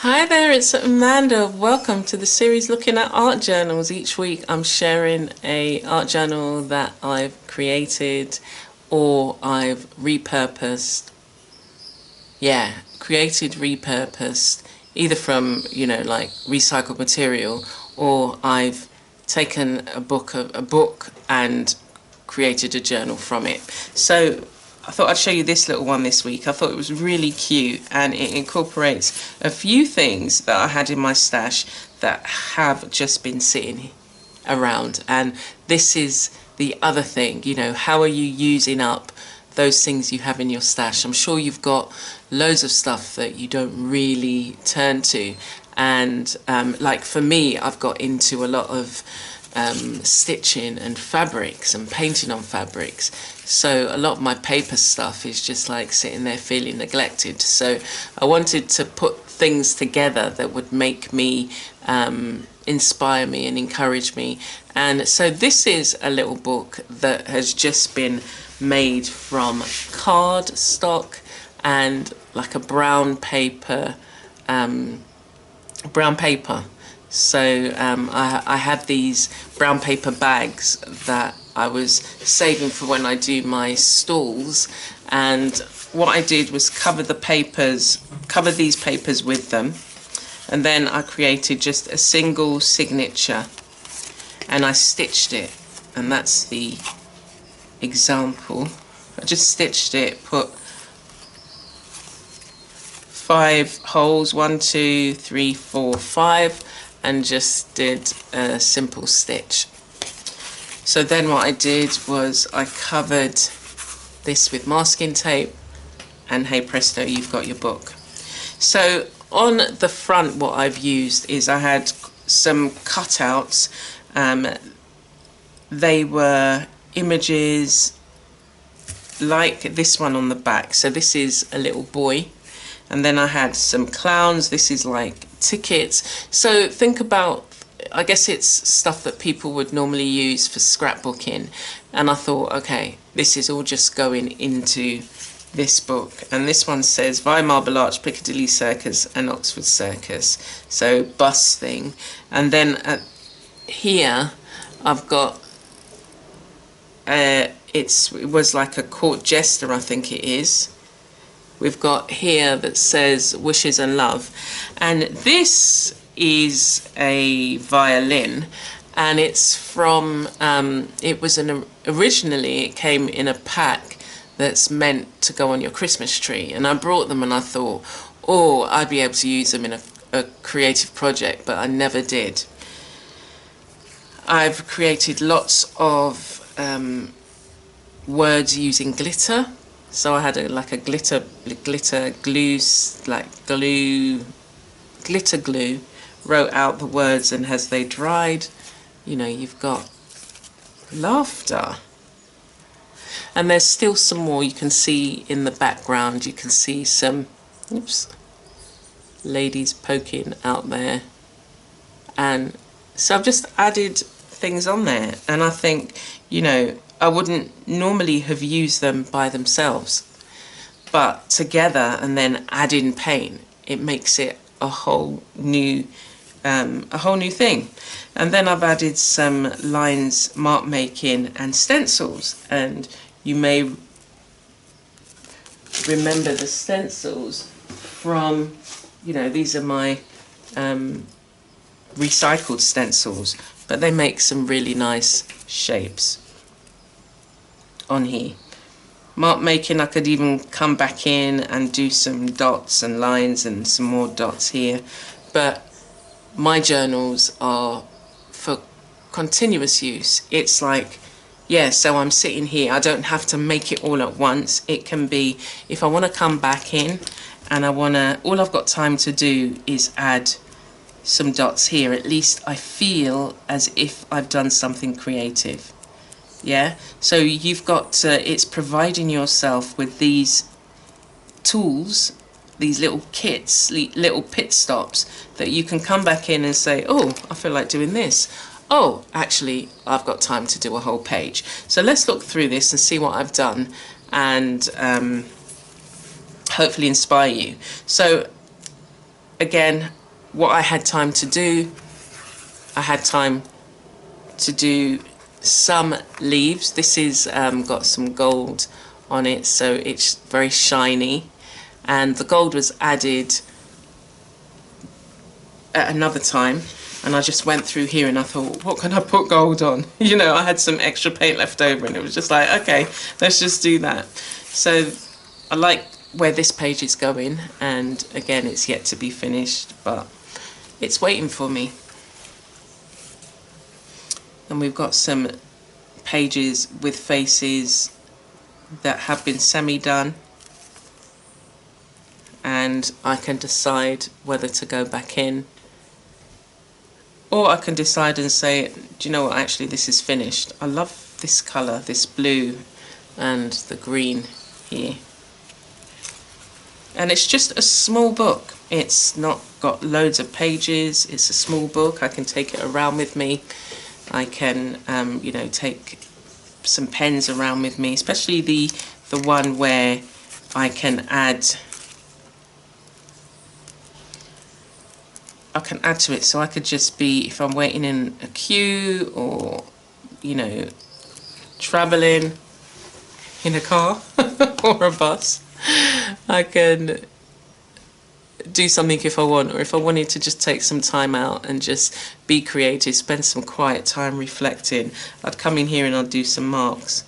Hi there, it's Amanda. Welcome to the series looking at art journals. Each week I'm sharing a art journal that I've created or I've repurposed. Yeah, created, repurposed, either from, like recycled material, or I've taken a book and created a journal from it. So I thought I'd show you this little one this week. I thought it was really cute, and it incorporates a few things that I had in my stash that have just been sitting around. And this is the other thing, how are you using up those things you have in your stash? I'm sure you've got loads of stuff that you don't really turn to. And like for me, I've got into a lot of stitching and fabrics and painting on fabrics, so a lot of my paper stuff is just like sitting there feeling neglected. So I wanted to put things together that would make me inspire me and encourage me. And so this is a little book that has just been made from card stock and like a brown paper. So I had these brown paper bags that I was saving for when I do my stalls, and what I did was cover these papers with them, and then I created just a single signature and I stitched it, and that's the example. I just stitched it, put 5 holes, 1, 2, 3, 4, 5, and just did a simple stitch. So then what I did was I covered this with masking tape, and hey presto, you've got your book. So on the front, what I've used is I had some cutouts. They were images like this one on the back. So this is a little boy. And then I had some clowns. This is like tickets. So think about, I guess it's stuff that people would normally use for scrapbooking. And I thought, okay, this is all just going into this book. And this one says via Marble Arch, Piccadilly Circus and Oxford Circus. So bus thing. And then here I've got, it was like a court jester, I think it is. We've got here that says wishes and love, and this is a violin, and it's from originally it came in a pack that's meant to go on your Christmas tree, and I brought them and I thought, oh, I'd be able to use them in a creative project, but I never did. I've created lots of words using glitter. So I had a glitter glue, glitter glue, wrote out the words, and as they dried, you've got laughter. And there's still some more you can see in the background. You can see some, ladies poking out there. And so I've just added things on there, and I think, I wouldn't normally have used them by themselves, but together and then add in paint, it makes it a whole new thing. And then I've added some lines, mark making and stencils, and you may remember the stencils from, these are my recycled stencils, but they make some really nice shapes on here. Mark making, I could even come back in and do some dots and lines and some more dots here, but my journals are for continuous use. It's like, so I'm sitting here, I don't have to make it all at once. It can be, if I want to come back in and all I've got time to do is add some dots here, at least I feel as if I've done something creative. Yeah, so you've got, it's providing yourself with these tools, these little kits, little pit stops that you can come back in and say, oh, I feel like doing this. Oh, actually, I've got time to do a whole page. So let's look through this and see what I've done, and hopefully inspire you. So again, what I had time to do, I had time to do some leaves. This is got some gold on it, so it's very shiny, and the gold was added at another time, and I just went through here and I thought, what can I put gold on? You know, I had some extra paint left over and it was just like, okay, let's just do that. So I like where this page is going, and again, it's yet to be finished, but it's waiting for me. And we've got some pages with faces that have been semi-done, and I can decide whether to go back in, or I can decide and say, do you know what, actually this is finished. I love this colour, this blue and the green here. And it's just a small book. It's not got loads of pages. It's a small book. I can take it around with me. I can, you know, take some pens around with me, especially the one where I can add to it. So I could just be, if I'm waiting in a queue or, you know, traveling in a car or a bus, I can do something if I want, or if I wanted to just take some time out and just be creative, spend some quiet time reflecting, I'd come in here and I'd do some marks.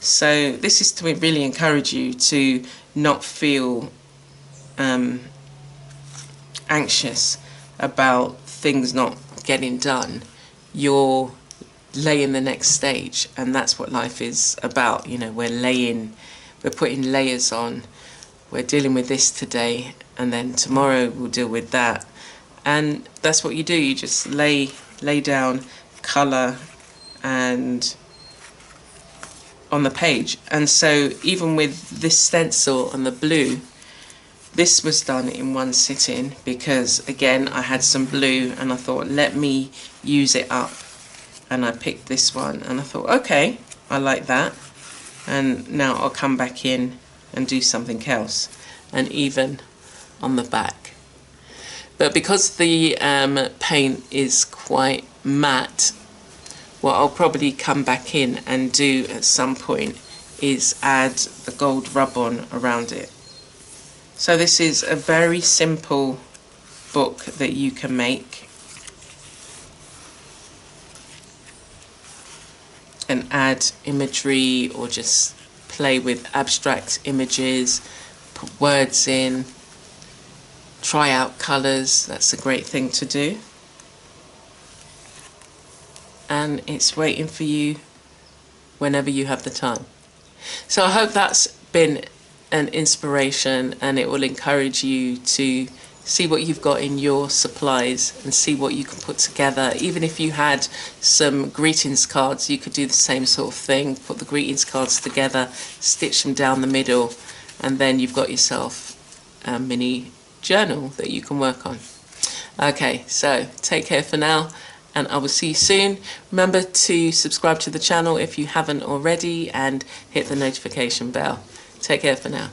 So this is to really encourage you to not feel anxious about things not getting done. You're laying the next stage, and that's what life is about. You know, we're putting layers on. We're dealing with this today, and then tomorrow we'll deal with that. And that's what you do. You just lay down colour and on the page. And so even with this stencil and the blue, this was done in one sitting because, again, I had some blue and I thought, let me use it up. And I picked this one and I thought, okay, I like that. And now I'll come back in and do something else. And even on the back. But because the paint is quite matte, what I'll probably come back in and do at some point is add the gold rub-on around it. So this is a very simple book that you can make and add imagery, or just play with abstract images, put words in, try out colours. That's a great thing to do. And it's waiting for you whenever you have the time. So I hope that's been an inspiration, and it will encourage you to see what you've got in your supplies and see what you can put together. Even if you had some greetings cards, you could do the same sort of thing. Put the greetings cards together, stitch them down the middle, and then you've got yourself a mini journal that you can work on. Okay, so take care for now, and I will see you soon. Remember to subscribe to the channel if you haven't already, and hit the notification bell. Take care for now.